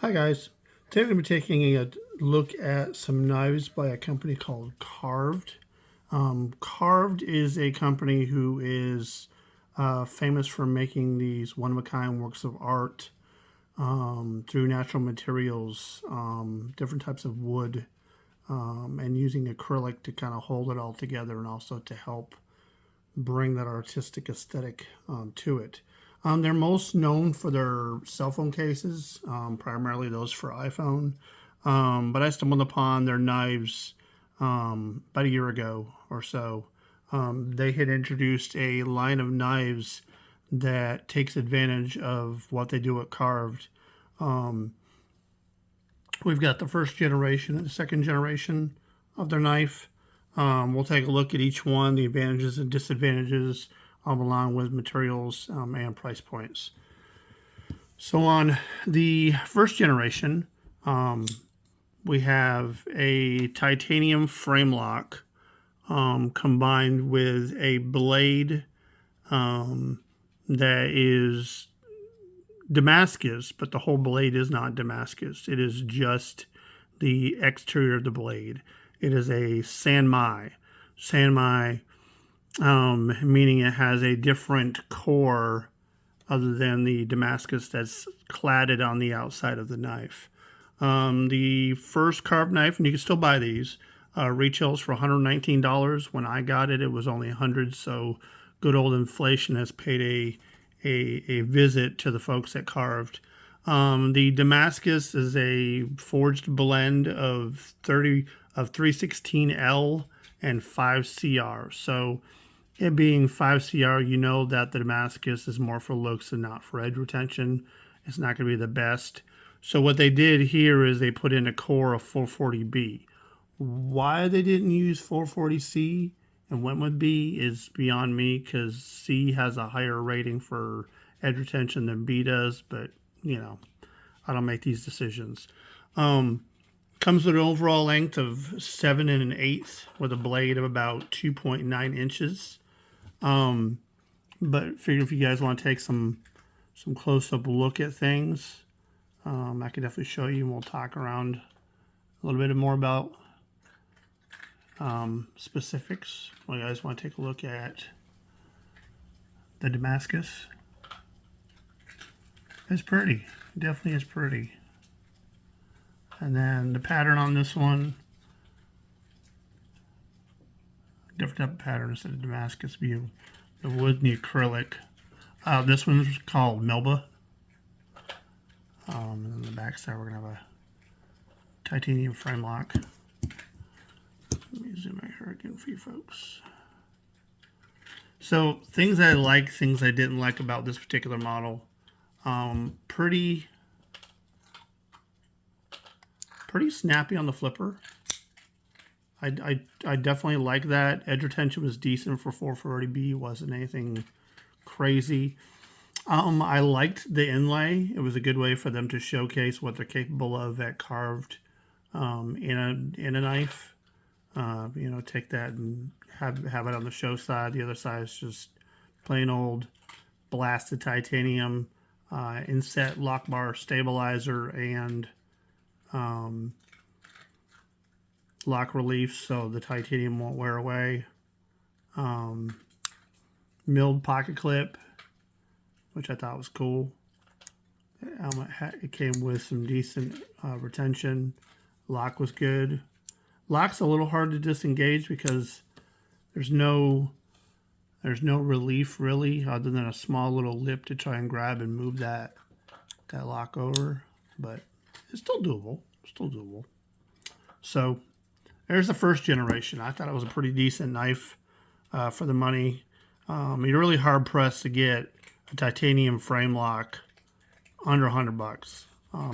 Hi guys, today I'm going to be taking a look at some knives by a company called Carved. Carved is a company who is famous for making these one-of-a-kind works of art through natural materials, different types of wood, and using acrylic to kind of hold it all together and also to help bring that artistic aesthetic to it. They're most known for their cell phone cases, primarily those for iPhone. But I stumbled upon their knives about a year ago or so. They had introduced a line of knives that takes advantage of what they do at Carved. We've got the first generation and the second generation of their knife. We'll take a look at each one, the advantages and disadvantages, along with materials and price points. So on the first generation, we have a titanium frame lock combined with a blade that is Damascus, but the whole blade is not Damascus. It is just the exterior of the blade. It is a Sanmai. Sanmai, meaning it has a different core other than the Damascus that's cladded on the outside of the knife. The first carved knife, and you can still buy these, retails for $119. When I got it, it was only $100, so good old inflation has paid a visit to the folks at Carved. The Damascus is a forged blend of 316L and 5CR. So it being 5CR, you know that the Damascus is more for looks and not for edge retention. It's not going to be the best. So what they did here is they put in a core of 440B. Why they didn't use 440C and went with B is beyond me, because C has a higher rating for edge retention than B does, but you know, I don't make these decisions. Comes with an overall length of 7 1/8 with a blade of about 2.9 inches. But figure if you guys want to take some close-up look at things, I can definitely show you, and we'll talk around a little bit more about specifics. Well, you guys want to take a look at the Damascus. It's pretty. It definitely is pretty. And then the pattern on this one, different type of pattern instead of Damascus view. The wood and the acrylic. This one's called Melba. And then the back side, we're going to have a titanium frame lock. Let me zoom out here again for you folks. So things I like, things I didn't like about this particular model. Pretty snappy on the flipper. I definitely like that. Edge retention was decent for 440B. Wasn't anything crazy. I liked the inlay. It was a good way for them to showcase what they're capable of at Carved in a knife. You know, take that and have it on the show side. The other side is just plain old blasted titanium, inset lock bar stabilizer, and lock relief so the titanium won't wear away. Milled pocket clip, which I thought was cool. It came with some decent retention. Lock was good. Lock's a little hard to disengage because there's no relief really, other than a small little lip to try and grab and move that lock over. But it's still doable. Still doable. So there's the first generation. I thought it was a pretty decent knife for the money. You're really hard pressed to get a titanium frame lock under $100,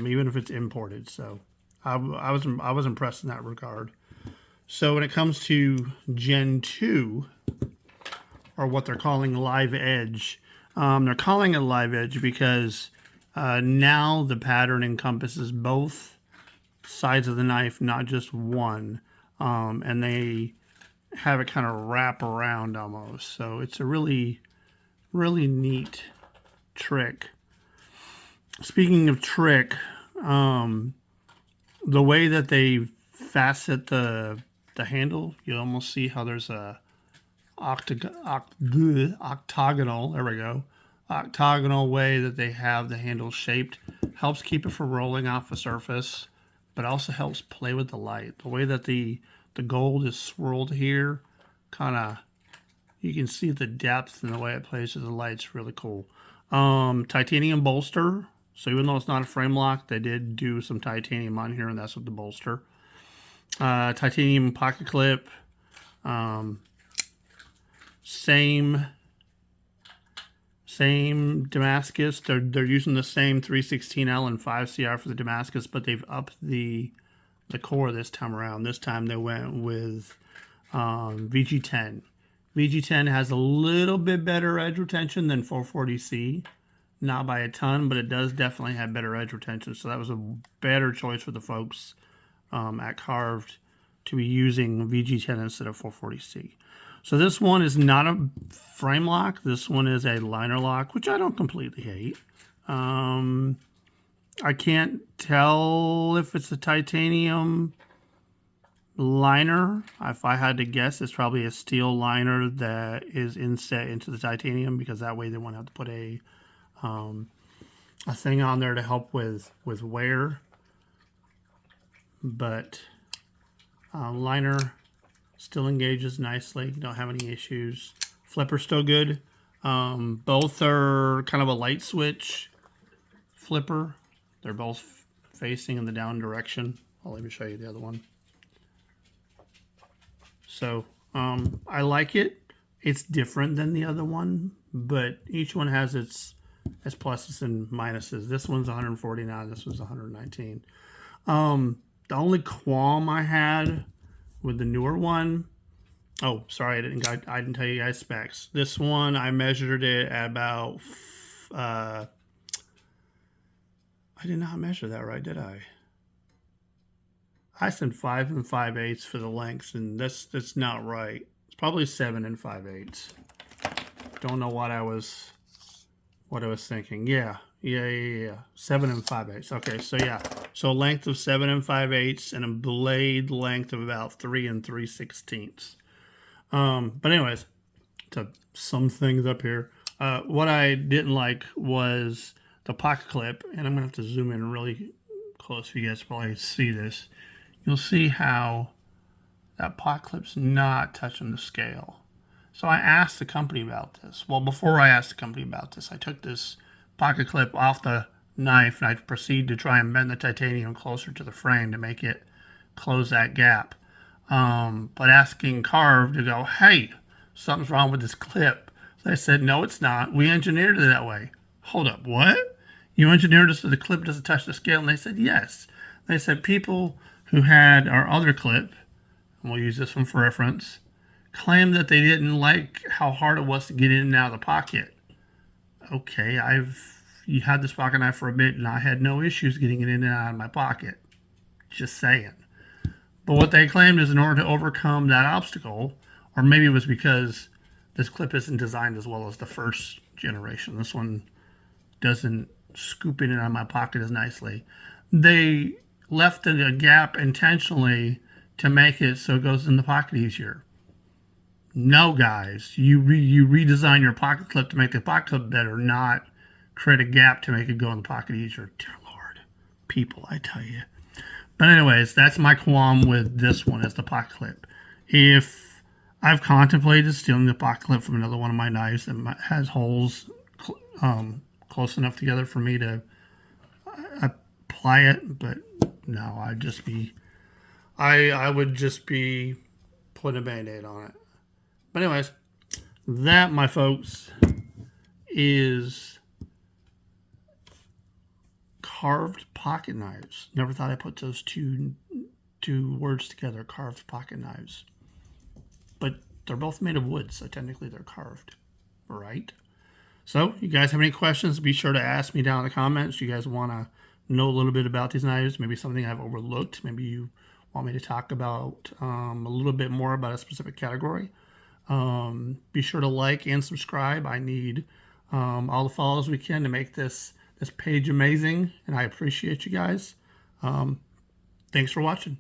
even if it's imported. So I was impressed in that regard. So when it comes to Gen 2, or what they're calling Live Edge, they're calling it Live Edge because now the pattern encompasses both sides of the knife, not just one, and they have it kind of wrap around almost. So it's a really neat trick. Speaking of trick, The way that they facet the handle, you almost see how there's a octagonal, there we go, octagonal way that they have the handle shaped. Helps keep it from rolling off the surface, but also helps play with the light. The way that the gold is swirled here, kind of, you can see the depth and the way it plays with the light's really cool. Titanium bolster. So even though it's not a frame lock, they did do some titanium on here, and that's with the bolster. Titanium pocket clip. Same Damascus. They're using the same 316L and 5CR for the Damascus, but they've upped the core this time around. This time they went with VG10. VG10 has a little bit better edge retention than 440C. Not by a ton, but it does definitely have better edge retention. So that was a better choice for the folks at Carved to be using VG10 instead of 440C. So this one is not a frame lock. This one is a liner lock, which I don't completely hate. I can't tell if it's a titanium liner. If I had to guess, it's probably a steel liner that is inset into the titanium, because that way they won't have to put a thing on there to help with wear. But liner still engages nicely. Don't have any issues. Flipper's still good. Both are kind of a light switch flipper. They're both facing in the down direction. I'll let me show you the other one. So I like it. It's different than the other one, but each one has its pluses and minuses. This one's 149. This one's 119. The only qualm I had with the newer one, oh, sorry, I didn't tell you guys specs. This one, I measured it at about, I did not measure that right, did I? I said 5 5/8 for the lengths, and that's not right. It's probably 7 5/8. Don't know what I was thinking. Yeah. 7 5/8. Okay, so yeah. So a length of 7 5/8 and a blade length of about 3 3/16. But anyways, to sum things up here, what I didn't like was the pocket clip, and I'm gonna have to zoom in really close for you guys to probably see this. You'll see how that pocket clip's not touching the scale. So I asked the company about this. Well, before I asked the company about this, I took this pocket clip off the knife and I proceeded to try and bend the titanium closer to the frame to make it close that gap. But asking Carved to go, hey, something's wrong with this clip. So they said, no, it's not. We engineered it that way. Hold up, what? You engineered it so the clip doesn't touch the scale? And they said, yes. They said people who had our other clip, and we'll use this one for reference, claimed that they didn't like how hard it was to get in and out of the pocket. Okay, you had this pocket knife for a bit, and I had no issues getting it in and out of my pocket. Just saying. But what they claimed is in order to overcome that obstacle, or maybe it was because this clip isn't designed as well as the first generation. This one doesn't scoop in and out of my pocket as nicely. They left a gap intentionally to make it so it goes in the pocket easier. No, guys, you redesign your pocket clip to make the pocket clip better, not create a gap to make it go in the pocket easier. Dear Lord, people, I tell you. But anyways, that's my qualm with this one, is the pocket clip. If I've contemplated stealing the pocket clip from another one of my knives that has holes close enough together for me to apply it, but no, I would just be putting a Band-Aid on it. But anyways, that, my folks, is Carved pocket knives. Never thought I'd put those two words together, Carved pocket knives. But they're both made of wood, so technically they're carved, right? So, you guys have any questions, be sure to ask me down in the comments. You guys want to know a little bit about these knives, maybe something I've overlooked. Maybe you want me to talk about a little bit more about a specific category. Be sure to like and subscribe. I need all the follows we can to make this this page amazing, and I appreciate you guys. Thanks for watching.